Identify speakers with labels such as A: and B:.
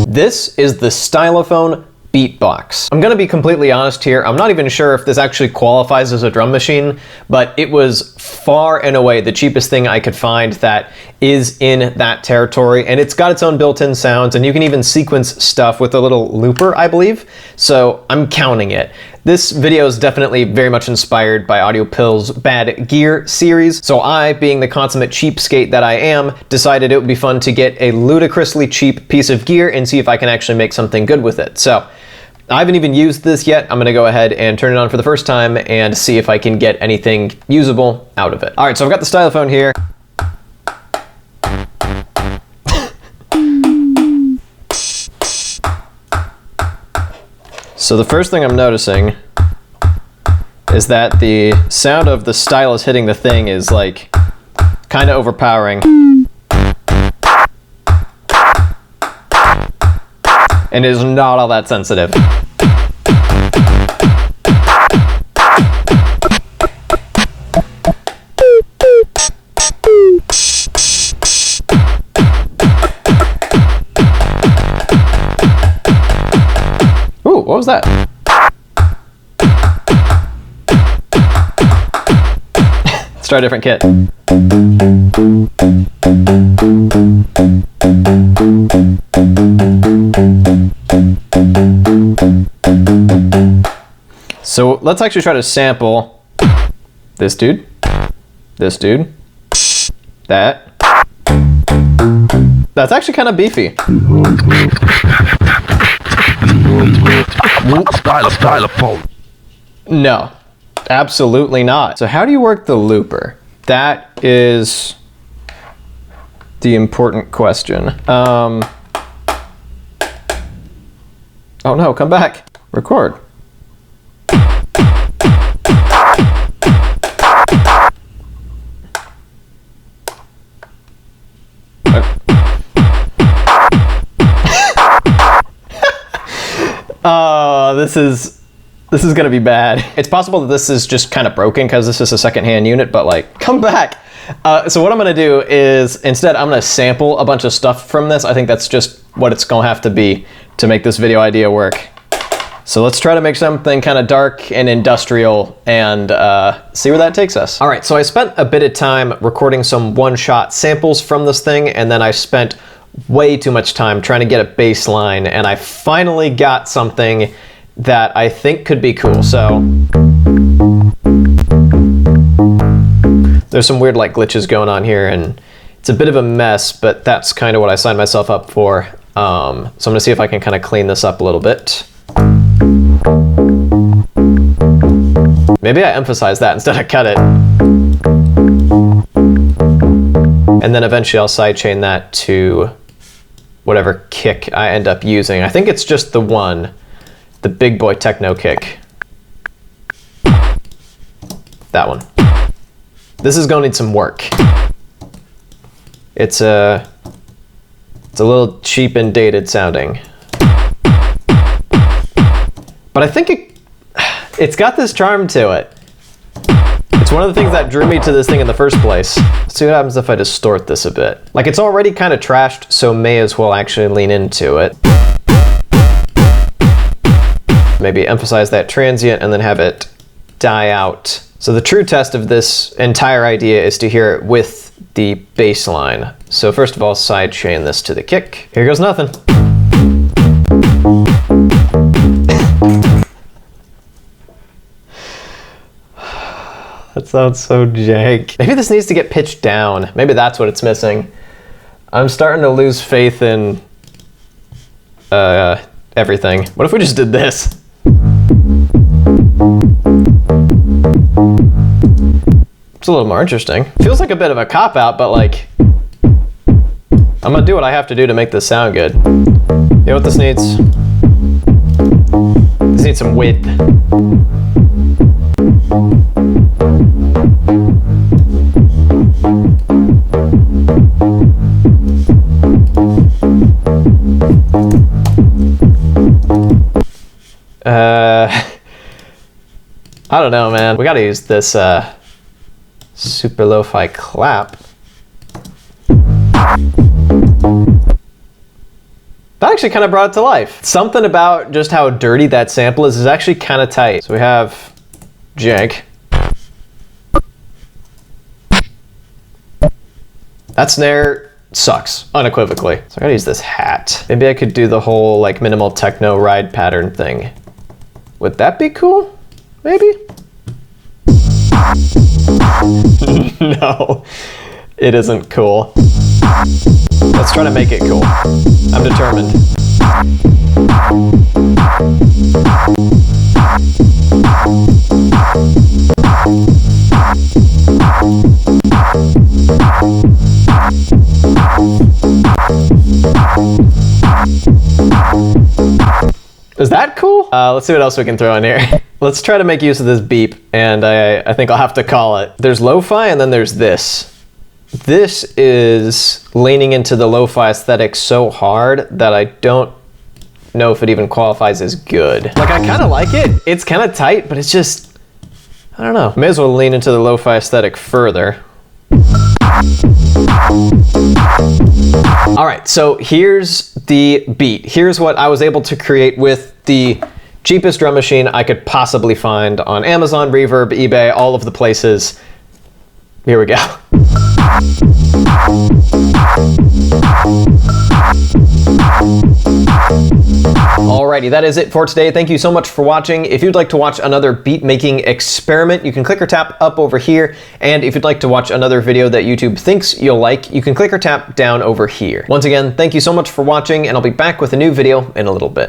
A: This is the Stylophone Beatbox. I'm gonna be completely honest here, I'm not even sure if this actually qualifies as a drum machine, but it was far and away the cheapest thing I could find that is in that territory, and it's got its own built-in sounds, and you can even sequence stuff with a little looper, I believe, so I'm counting it. This video is definitely very much inspired by AudioPill's Bad Gear series, so I, being the consummate cheapskate that I am, decided it would be fun to get a ludicrously cheap piece of gear and see if I can actually make something good with it. So I haven't even used this yet. I'm gonna go ahead and turn it on for the first time and see if I can get anything usable out of it. All right, so I've got the Stylophone here. So the first thing I'm noticing is that the sound of the stylus hitting the thing is like kind of overpowering. And is not all that sensitive. Ooh, what was that? Let's try a different kit. So let's actually try to sample this dude, that. That's actually kind of beefy.
B: Stylophone.
A: No, absolutely not. So how do you work the looper? That is the important question. Oh no, come back. Record. Oh, this is gonna be bad. It's possible that this is just kind of broken because this is a secondhand unit, but like, come back. So what I'm gonna do is, instead I'm gonna sample a bunch of stuff from this. I think that's just what it's gonna have to be to make this video idea work. So let's try to make something kind of dark and industrial and see where that takes us. All right, so I spent a bit of time recording some one-shot samples from this thing, and then I spent way too much time trying to get a bass line, and I finally got something that I think could be cool. So there's some weird like glitches going on here, and it's a bit of a mess, but that's kind of what I signed myself up for. So I'm gonna see if I can kind of clean this up a little bit. Maybe I emphasize that instead of cut it. And then eventually I'll sidechain that to whatever kick I end up using. I think it's just the one, the big boy techno kick. That one. This is gonna need some work. It's a little cheap and dated sounding. But I think it's got this charm to it. It's one of the things that drew me to this thing in the first place. Let's see what happens if I distort this a bit. Like, it's already kind of trashed, so may as well actually lean into it. Maybe emphasize that transient and then have it die out. So the true test of this entire idea is to hear it with the bass line. So first of all, sidechain this to the kick. Here goes nothing. That sounds so jank. Maybe this needs to get pitched down. Maybe that's what it's missing. I'm starting to lose faith in everything. What if we just did this? It's a little more interesting. Feels like a bit of a cop-out, but like, I'm gonna do what I have to do to make this sound good. You know what this needs? This needs some width. I don't know, man. We gotta use this super lo-fi clap. That actually kind of brought it to life. Something about just how dirty that sample is actually kind of tight. So we have jank. That snare sucks, unequivocally. So I gotta use this hat. Maybe I could do the whole like minimal techno ride pattern thing. Would that be cool? Maybe? No, it isn't cool. Let's try to make it cool. I'm determined. Is that cool? Let's see what else we can throw in here. Let's try to make use of this beep, and I think I'll have to call it. There's lo-fi, and then there's this. This is leaning into the lo-fi aesthetic so hard that I don't know if it even qualifies as good. Like, I kind of like it. It's kind of tight, but it's just, I don't know. May as well lean into the lo-fi aesthetic further. All right, so here's the beat. Here's what I was able to create with the cheapest drum machine I could possibly find on Amazon, Reverb, eBay, all of the places. Here we go. Alrighty, that is it for today. Thank you so much for watching. If you'd like to watch another beat making experiment, you can click or tap up over here. And if you'd like to watch another video that YouTube thinks you'll like, you can click or tap down over here. Once again, thank you so much for watching, and I'll be back with a new video in a little bit.